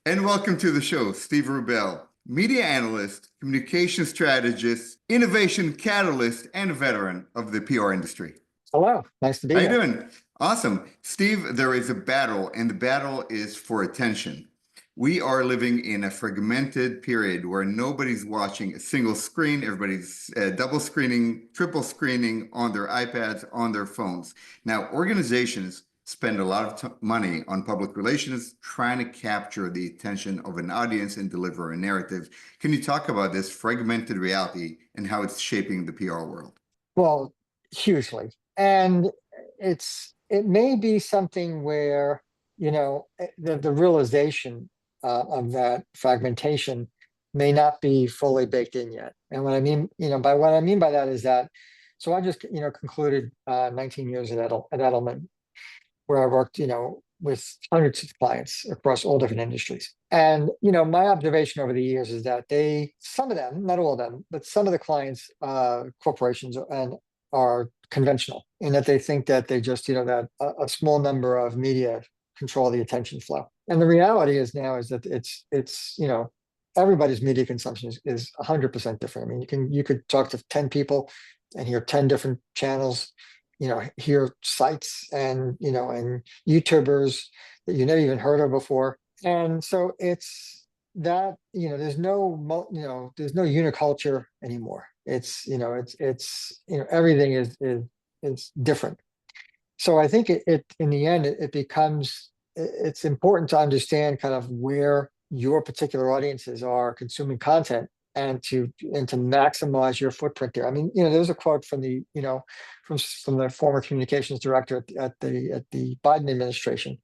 And welcome to the show, Steve Rubel, media analyst, communication strategist, innovation catalyst, and veteran of the PR industry. Hello, nice to be How you here. doing? Awesome. Steve, there is a battle, and the battle is for attention. We are living in a fragmented period where nobody's watching a single screen. Everybody's double screening, triple screening on their iPads, on their phones. Now, organizations spend a lot of money on public relations trying to capture the attention of an audience and deliver a narrative. Can you talk about this fragmented reality and how it's shaping the PR world? Well, hugely. And it may be something where, the realization of that fragmentation may not be fully baked in yet. And what I mean by that is that, so I just, concluded 19 years at Edelman, where I worked, with hundreds of clients across all different industries. And, my observation over the years is that some of them, not all of them, but some of the clients, corporations and are conventional in that they think that they just, that a small number of media control the attention flow. And the reality is now is that it's, everybody's media consumption is 100% different. I mean, you could talk to 10 people and hear 10 different channels, hear sites and YouTubers that you never even heard of before. And so it's that, there's there's no uniculture anymore. It's everything is different. So I think it in the end it becomes it's important to understand kind of where your particular audiences are consuming content and to maximize your footprint there. I mean, there's a quote from the from the former communications director at the Biden administration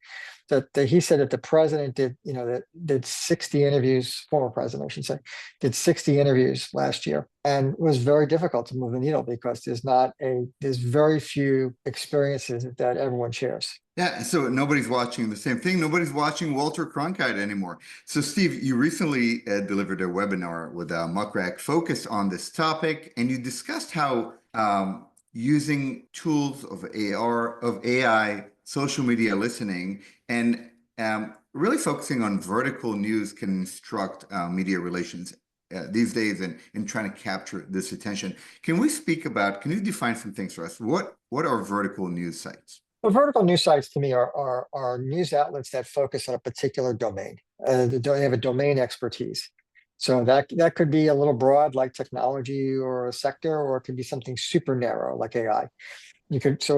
that he said that the president did 60 interviews, former president, I should say, did 60 interviews last year, and it was very difficult to move the needle because there's very few experiences that everyone shares. Yeah, so nobody's watching the same thing. Nobody's watching Walter Cronkite anymore. So, Steve, you recently delivered a webinar with Muckrack focused on this topic, and you discussed how using tools of AI, social media listening, and really focusing on vertical news can instruct media relations these days and trying to capture this attention. Can you define some things for us? What are vertical news sites? Well, vertical news sites to me are news outlets that focus on a particular domain. They have a domain expertise. So that could be a little broad, like technology or a sector, or it could be something super narrow, like AI. It's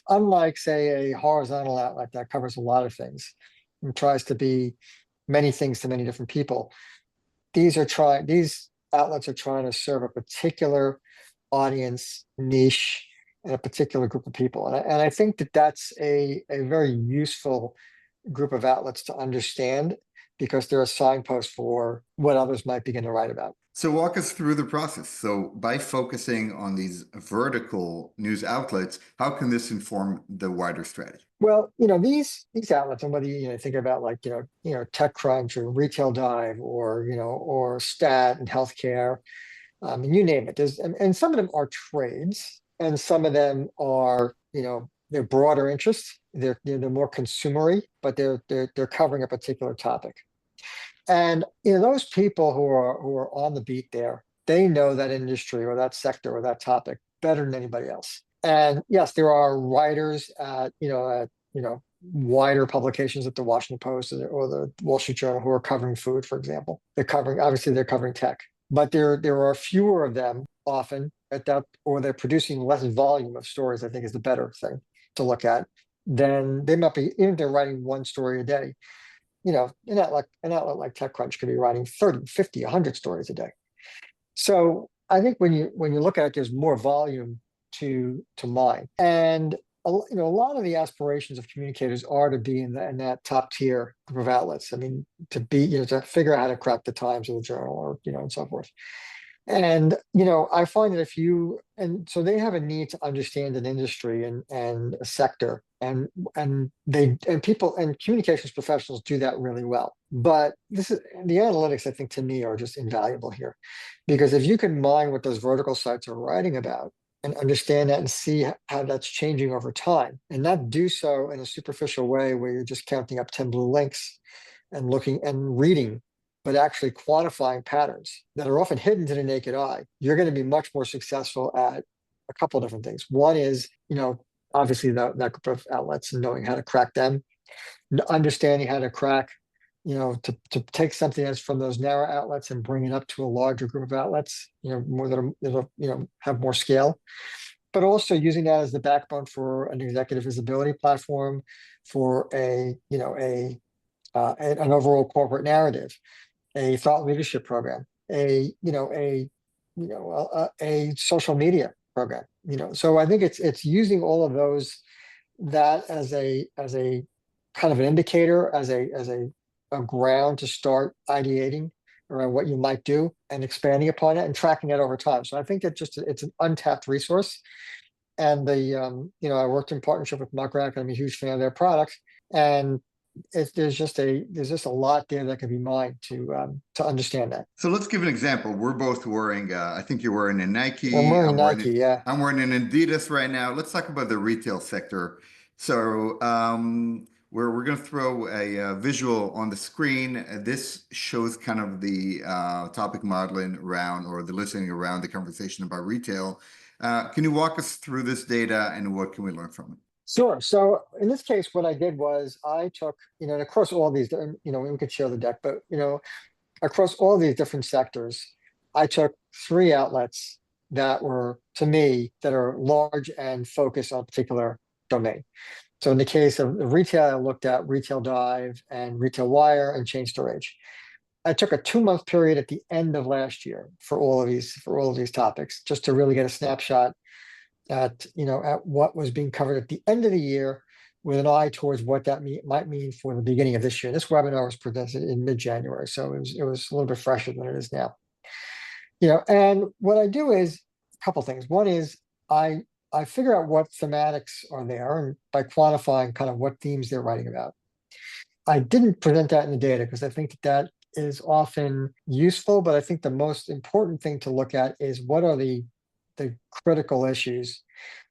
unlike, say, a horizontal outlet that covers a lot of things and tries to be many things to many different people. These outlets are trying to serve a particular audience niche and a particular group of people. And I think that that's a very useful group of outlets to understand because they're a signpost for what others might begin to write about. So walk us through the process. So by focusing on these vertical news outlets, how can this inform the wider strategy? Well, these outlets, and whether you think about like TechCrunch or Retail Dive or Stat and Healthcare, and you name it. And some of them are trades, and some of them are they're broader interests. They're more consumery, but they're covering a particular topic. And those people who are on the beat there, they know that industry or that sector or that topic better than anybody else. And yes, there are writers at wider publications at the Washington Post or the Wall Street Journal who are covering food, for example. They're covering tech, but there are fewer of them often at that, or they're producing less volume of stories, I think is the better thing to look at. Then they might be, even if they're writing one story a day, an outlet like TechCrunch could be writing 30, 50, 100 stories a day. So I think when you look at it, there's more volume to mine. And a lot of the aspirations of communicators are to be in that top tier group of outlets. I mean, to to figure out how to crack the Times or the Journal or, and so forth. And, I find that so they have a need to understand an industry and a sector, and people and communications professionals do that really well. But the analytics, I think, to me, are just invaluable here, because if you can mine what those vertical sites are writing about and understand that and see how that's changing over time, and not do so in a superficial way where you're just counting up 10 blue links, and looking and reading, but actually quantifying patterns that are often hidden to the naked eye, you're going to be much more successful at a couple of different things. One is, obviously that group of outlets and knowing how to crack them, understanding how to crack, to take something that's from those narrow outlets and bring it up to a larger group of outlets, more that have more scale, but also using that as the backbone for an executive visibility platform, for an overall corporate narrative, a thought leadership program, a social media program. So I think it's using all of those, that as a kind of an indicator, as a ground to start ideating around what you might do and expanding upon it and tracking it over time. So I think it's an untapped resource. And I worked in partnership with Muckrack. I'm a huge fan of their product, and there's just a lot there that can be mined to understand that. So let's give an example. We're both wearing, I think you're wearing a I'm Nike. wearing Nike, yeah. I'm wearing an Adidas right now. Let's talk about the retail sector. So we're going to throw a visual on the screen. This shows kind of the topic modeling around, or the listening around the conversation about retail. Can you walk us through this data and what can we learn from it? Sure. So in this case, what I did was I took, and across all these, we could share the deck, but across all these different sectors, I took three outlets that were, to me, that are large and focused on a particular domain. So in the case of the retail, I looked at Retail Dive and Retail Wire and Chain Storage. I took a 2-month period at the end of last year for all of these topics, just to really get a snapshot at what was being covered at the end of the year, with an eye towards what that might mean for the beginning of this year. This webinar was presented in mid-January, so it was a little bit fresher than it is now. And what I do is a couple things. One is I figure out what thematics are there, and by quantifying kind of what themes they're writing about. I didn't present that in the data because I think that is often useful, but I think the most important thing to look at is what are the critical issues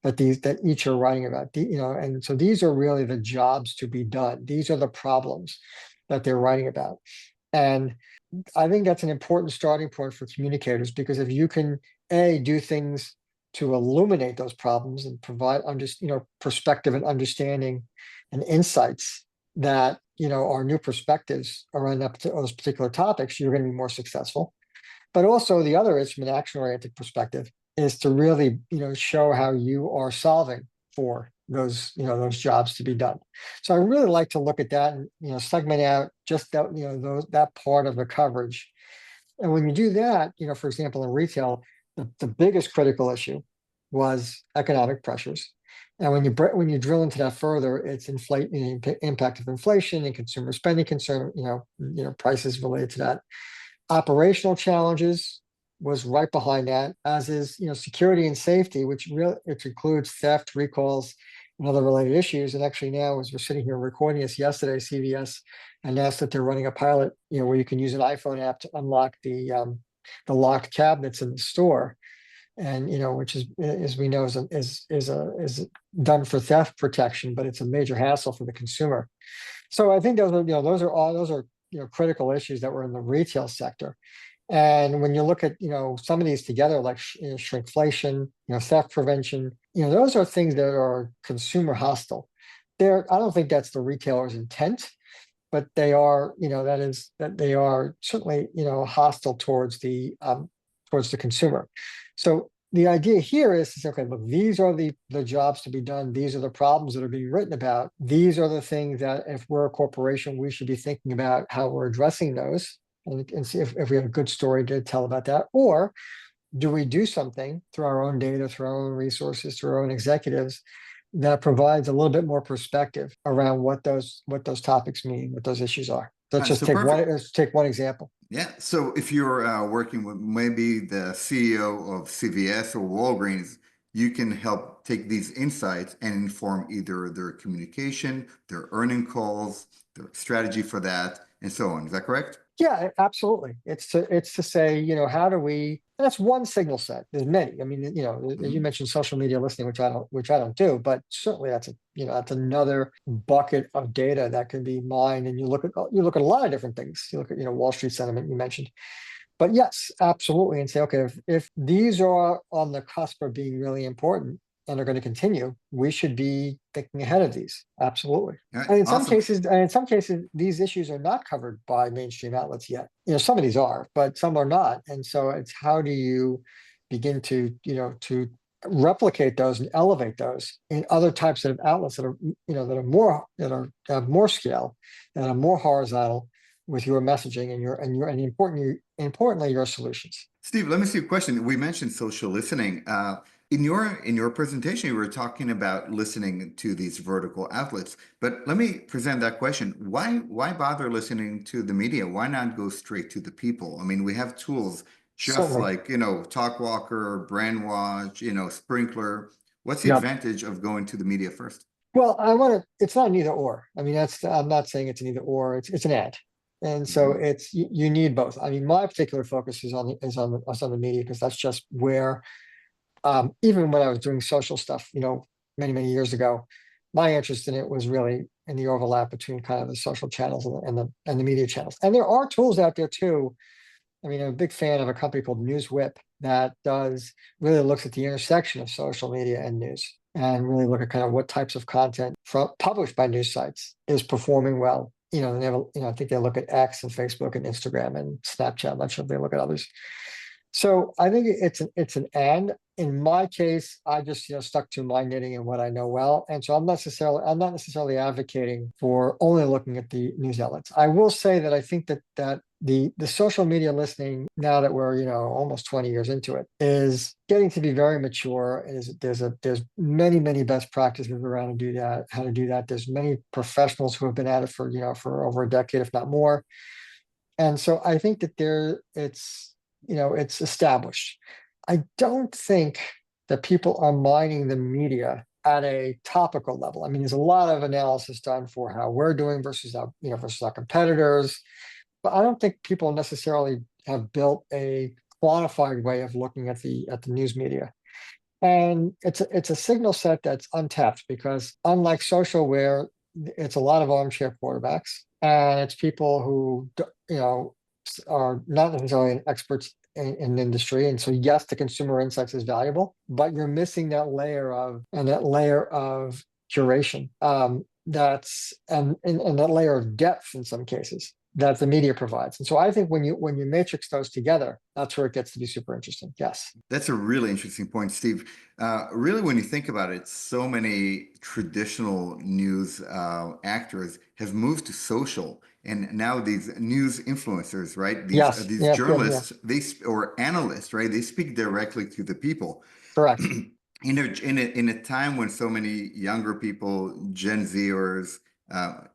that each are writing about. And so these are really the jobs to be done. These are the problems that they're writing about. And I think that's an important starting point for communicators, because if you can do things to illuminate those problems and provide perspective and understanding and insights that are new perspectives around those particular topics, you're going to be more successful. But also the other is, from an action-oriented perspective, is to really show how you are solving for those jobs to be done. So I really like to look at that and segment out just that part of the coverage. And when you do that, for example, in retail, the biggest critical issue was economic pressures. And when you drill into that further, it's impact of inflation and consumer spending concern, prices related to that. Operational challenges was right behind that, as is security and safety, which includes theft, recalls, and other related issues. And actually now, as we're sitting here recording this, yesterday, CVS announced that they're running a pilot, where you can use an iPhone app to unlock the locked cabinets in the store, and which is, as we know, is done for theft protection, but it's a major hassle for the consumer. So I think those are critical issues that were in the retail sector. And when you look at some of these together, like shrinkflation, theft prevention, those are things that are consumer hostile. I don't think that's the retailer's intent, but they are that they are certainly hostile towards the consumer. So the idea here is to say, okay, look, these are the jobs to be done. These are the problems that are being written about. These are the things that, if we're a corporation, we should be thinking about how we're addressing those, and see if we have a good story to tell about that. Or do we do something through our own data, through our own resources, through our own executives, that provides a little bit more perspective around what those topics mean, what those issues are. Let's take one example. Yeah. So if you're working with maybe the CEO of CVS or Walgreens, you can help take these insights and inform either their communication, their earning calls, their strategy for that, and so on. Is that correct? Yeah, absolutely. It's to say, how do we And that's one signal set. There's many. I mean, you know, you Mhm. mentioned social media listening, which I don't do, but certainly that's that's another bucket of data that can be mined. And you look at a lot of different things. You look at, Wall Street sentiment you mentioned. But yes, absolutely. And say, okay, if these are on the cusp of being really important and are going to continue, we should be thinking ahead of these. Absolutely. All right, awesome. And in some cases, these issues are not covered by mainstream outlets yet. Some of these are, but some are not. And so it's how do you begin to, to replicate those and elevate those in other types of outlets that are, that are have more scale, that are more horizontal with your messaging and importantly your solutions. Steve, let me see a question. We mentioned social listening. In your presentation, you were talking about listening to these vertical outlets. But let me present that question. Why bother listening to the media? Why not go straight to the people? I mean, we have tools just Certainly. like, Talkwalker, Brandwatch, Sprinkler. What's the Yeah. advantage of going to the media first? Well, it's not an either or. I mean, I'm not saying it's an either or, it's an and. And so Mhm. you need both. I mean, my particular focus is on the media because that's just where, even when I was doing social stuff, many, many years ago, my interest in it was really in the overlap between kind of the social channels and the media channels. And there are tools out there too. I mean, I'm a big fan of a company called NewsWhip that does really looks at the intersection of social media and news and really look at kind of what types of content published by news sites is performing well. And they have, I think they look at X and Facebook and Instagram and Snapchat. I'm not sure if they look at others. So I think it's an and. In my case, I just stuck to my knitting and what I know well, and so I'm not necessarily advocating for only looking at the news outlets. I will say that I think that the social media listening now that we're almost 20 years into it is getting to be very mature. There's many best practices around to do that, how to do that. There's many professionals who have been at it for over a decade, if not more. And so I think that it's established. I don't think that people are mining the media at a topical level. I mean, there's a lot of analysis done for how we're doing versus our competitors, but I don't think people necessarily have built a quantified way of looking at the news media. And it's a signal set that's untapped because unlike social, where it's a lot of armchair quarterbacks, and it's people who are not necessarily experts in the industry. And so yes, the consumer insights is valuable, but you're missing that layer of curation. And that layer of depth in some cases that the media provides. And so I think when you matrix those together, that's where it gets to be super interesting. Yes. That's a really interesting point, Steve. Really, when you think about it, so many traditional news actors have moved to social, and now these news influencers, right? Yes. These Yep. Yep. Yep. journalists, or analysts, right? They speak directly to the people. Correct. In a time when so many younger people, Gen Zers,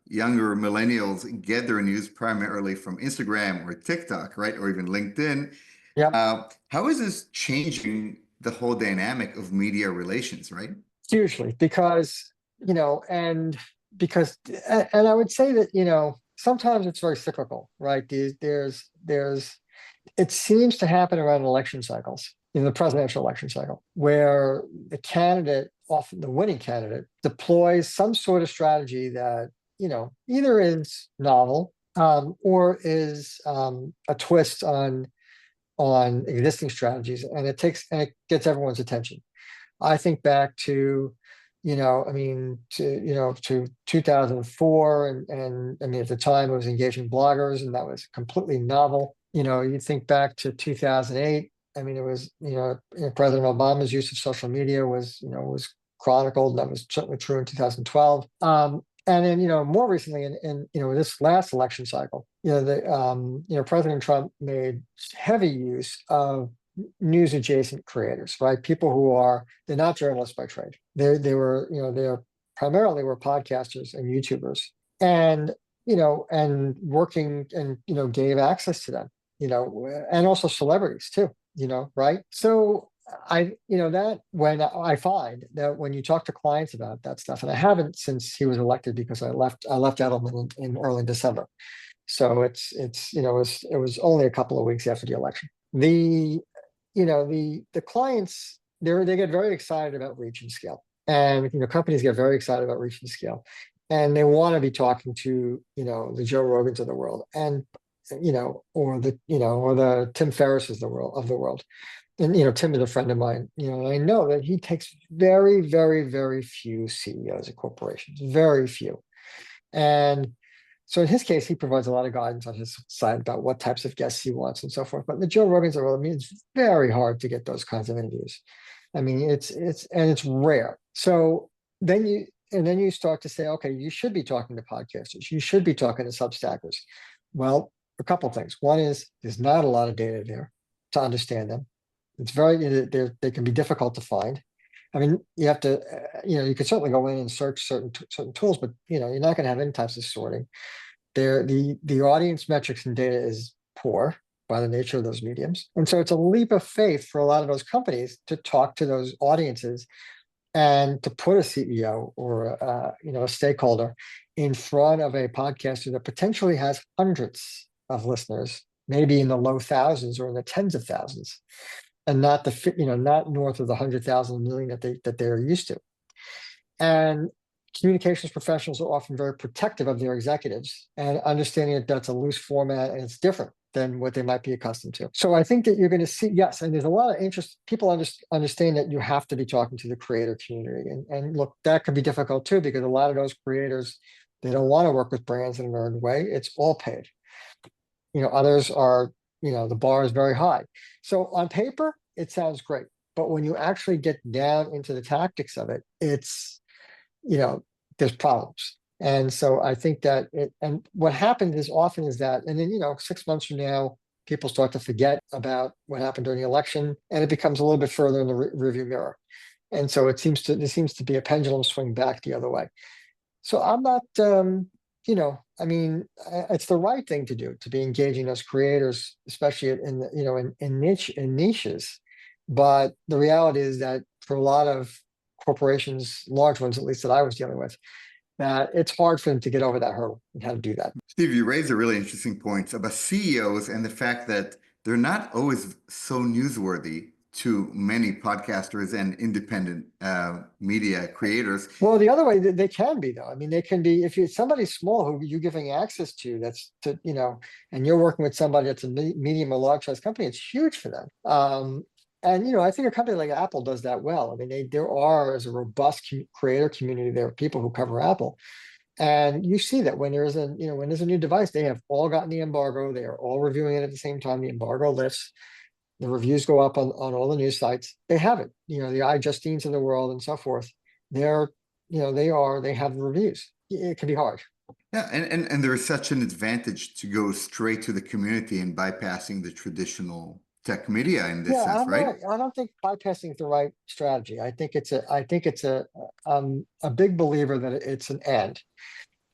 younger millennials, get their news primarily from Instagram or TikTok, right, or even LinkedIn. Yep. How is this changing the whole dynamic of media relations, right? Hugely, because and because and I would say that sometimes it's very cyclical, right? There's it seems to happen around election cycles, in the presidential election cycle, where the candidate, often the winning candidate, deploys some sort of strategy that either is novel, or is a twist on existing strategies, and it gets everyone's attention. I think back to, I mean, to 2004, and I mean, at the time it was engaging bloggers, and that was completely novel. You think back to 2008. I mean, it was, President Obama's use of social media was chronicled, and that was certainly true in 2012. And then, more recently in this last election cycle, President Trump made heavy use of news adjacent creators, right? People they're not journalists by trade. They're primarily were podcasters and YouTubers, and and working, and gave access to them, and also celebrities too, right? So that when I find that when you talk to clients about that stuff, and I haven't since he was elected because I left Edelman in early December. So it was only a couple of weeks after the election. the clients, they get very excited about reach and scale. And, companies get very excited about reach and scale. And they want to be talking to, the Joe Rogans of the world and, or the Tim Ferrisses of the world. And, Tim is a friend of mine, and I know that he takes very, very, very few CEOs of corporations, very few. And so in his case, he provides a lot of guidance on his side about what types of guests he wants and so forth. But the Joe Rogans of the world, I mean, it's very hard to get those kinds of interviews. I mean, it's rare. So then you start to say, okay, you should be talking to podcasters. You should be talking to Substackers. Well, a couple of things. One is there's not a lot of data there to understand them. It's they can be difficult to find. I mean, you have to, you can certainly go in and search certain tools, but you're not going to have any types of sorting. The audience metrics and data is poor by the nature of those mediums, and so it's a leap of faith for a lot of those companies to talk to those audiences and to put a CEO or a stakeholder in front of a podcaster that potentially has hundreds of listeners, maybe in the low thousands or in the tens of thousands, and not not north of the 100,000 million that they're used to. And communications professionals are often very protective of their executives and understanding that that's a loose format and it's different than what they might be accustomed to. So I think that you're going to see, yes, and there's a lot of interest. People understand that you have to be talking to the creator community. And look, that can be difficult too, because a lot of those creators, they don't want to work with brands in an earned way. It's all paid. Others are, the bar is very high. So on paper, it sounds great. But when you actually get down into the tactics of it, it's, there's problems. And so I think that and what happens is often is that, and then, 6 months from now, people start to forget about what happened during the election, and it becomes a little bit further in the rearview mirror. And so there seems to be a pendulum swing back the other way. So I'm not, I mean, it's the right thing to do, to be engaging those creators, especially in niches. But the reality is that for a lot of corporations, large ones, at least that I was dealing with, that it's hard for them to get over that hurdle and how to do that. Steve, you raised a really interesting point about CEOs and the fact that they're not always so newsworthy to many podcasters and independent media creators. Well, the other way that they can be, though, I mean, they can be, if you're somebody small who you're giving access to, and you're working with somebody that's a medium or large size company, it's huge for them. And I think a company like Apple does that well. I mean, there are, as a robust creator community, there are people who cover Apple, and you see that when there's a new device, they have all gotten the embargo. They are all reviewing it at the same time. The embargo lifts, the reviews go up on all the news sites. They have it. The iJustines of the world and so forth. They have the reviews. It can be hard. Yeah, and there is such an advantage to go straight to the community and bypassing the traditional tech media in this sense, right? I don't think bypassing is the right strategy. I think it's a big believer that it's an and.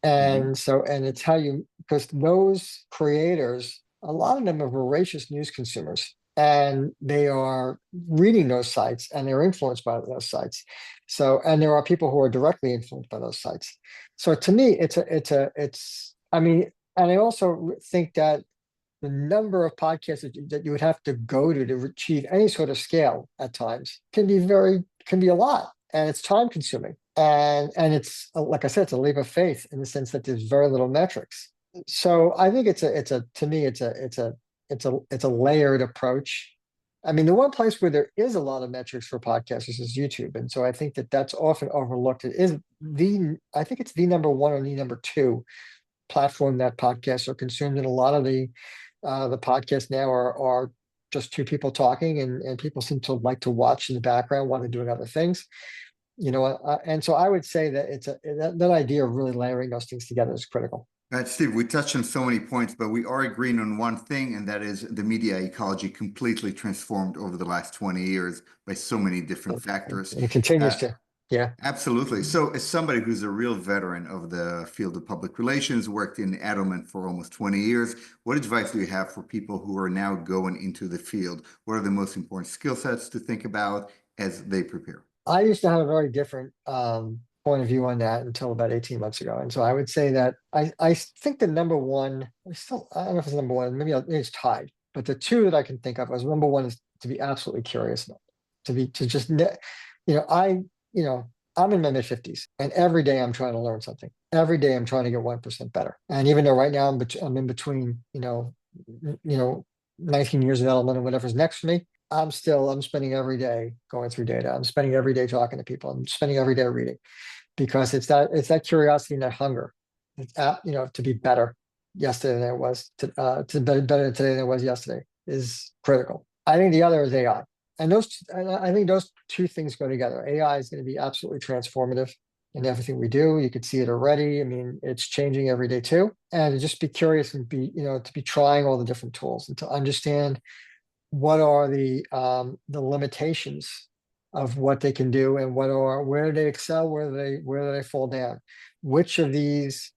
And so, and it's how because those creators, a lot of them are voracious news consumers, and they are reading those sites and they're influenced by those sites. So, and there are people who are directly influenced by those sites. So to me, I mean, and I also think that the number of podcasts that you would have to go to achieve any sort of scale at times can be a lot, and it's time consuming. And it's, like I said, it's a leap of faith in the sense that there's very little metrics. So I think to me, it's a layered approach. I mean, the one place where there is a lot of metrics for podcasters is YouTube. And so I think that that's often overlooked. I think it's the number one or the number two platform that podcasts are consumed. And a lot of the podcasts now are just two people talking, and people seem to like to watch in the background while they're doing other things. And so I would say that that idea of really layering those things together is critical. Right, Steve, we touched on so many points, but we are agreeing on one thing, and that is the media ecology completely transformed over the last 20 years by so many different factors. It continues to. Yeah, absolutely. So as somebody who's a real veteran of the field of public relations, worked in Edelman for almost 20 years, what advice do you have for people who are now going into the field? What are the most important skill sets to think about as they prepare? I used to have a very different point of view on that until about 18 months ago. And so I would say that I think the number one, I don't know if it's number one, maybe it's tied, but the two that I can think of was number one is be absolutely curious, to just, I'm in my mid-50s, and every day I'm trying to learn something. Every day I'm trying to get 1% better. And even though right now I'm in between, 19 years of element and whatever's next for me, I'm spending every day going through data. I'm spending every day talking to people. I'm spending every day reading, because it's that curiosity and that hunger, to be better yesterday than it was to be better today than it was yesterday is critical. I think the other is AI. And I think those two things go together. AI is going to be absolutely transformative in everything we do. You could see it already. I mean, it's changing every day too. And to just be curious and to be trying all the different tools and to understand what are the limitations of what they can do, and where do they excel, where do they fall down, which of these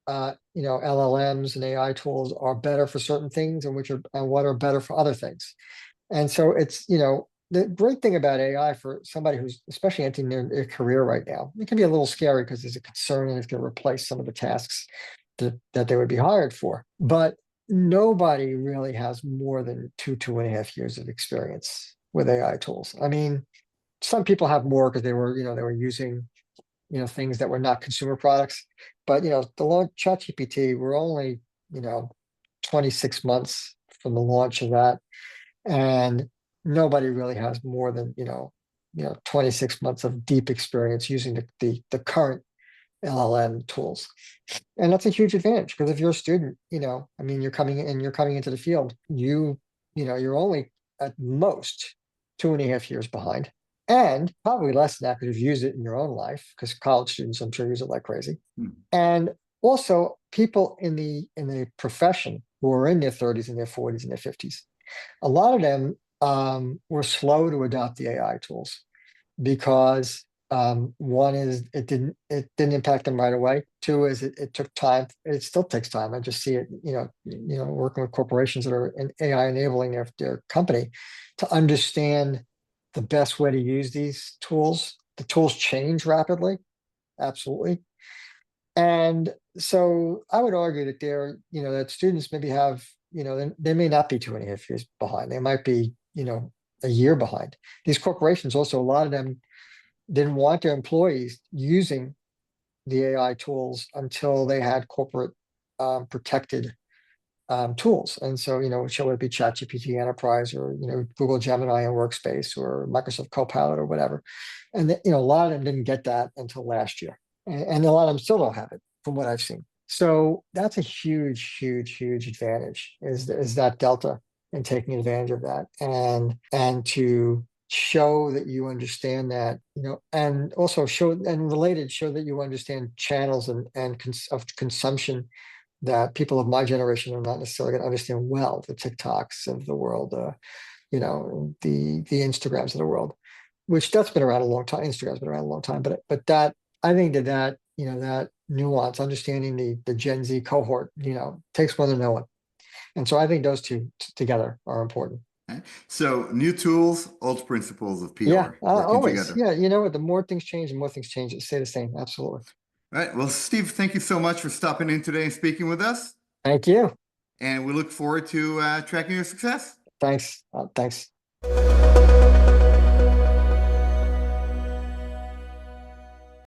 LLMs and AI tools are better for certain things, and what are better for other things. And so it's, the great thing about AI for somebody who's especially entering their career right now, it can be a little scary because there's a concern and it's going to replace some of the tasks that they would be hired for. But nobody really has more than 2.5 years of experience with AI tools. I mean, some people have more because they were using, things that were not consumer products. But the launch ChatGPT, we're only, 26 months from the launch of that. And nobody really has more than, 26 months of deep experience using the current LLM tools. And that's a huge advantage, because if you're a student, I mean, you're coming into the field, you're only at most 2.5 years behind, and probably less than that because you've used it in your own life, because college students, I'm sure, use it like crazy. And also people in the profession who are in their 30s and their 40s and their 50s, a lot of them were slow to adopt the AI tools, because one is it didn't impact them right away. Two is it took time. It still takes time. I just see it, working with corporations that are in AI enabling their company to understand the best way to use these tools. The tools change rapidly, absolutely. And so I would argue that that students maybe have, they may not be 2.5 years behind. They might be, a year behind. These corporations also, a lot of them didn't want their employees using the AI tools until they had corporate protected tools. And so, should it be ChatGPT Enterprise, or, Google Gemini and Workspace, or Microsoft Copilot, or whatever. And, a lot of them didn't get that until last year. And a lot of them still don't have it, from what I've seen. So that's a huge, huge, huge advantage, is that delta, and taking advantage of that, and to show that you understand that, and also show that you understand channels of consumption that people of my generation are not necessarily going to understand well, the TikToks of the world, the Instagrams of the world, which that's been around a long time. Instagram's been around a long time, but that, I think that that nuance, understanding the Gen Z cohort, takes more than no one. And so I think those two together are important. Okay. So new tools, old principles of PR Yeah, working always. together. Yeah, you know what? The more things change, it stay the same. Absolutely. All right. Well, Steve, thank you so much for stopping in today and speaking with us. Thank you. And we look forward to tracking your success. Thanks. Thanks.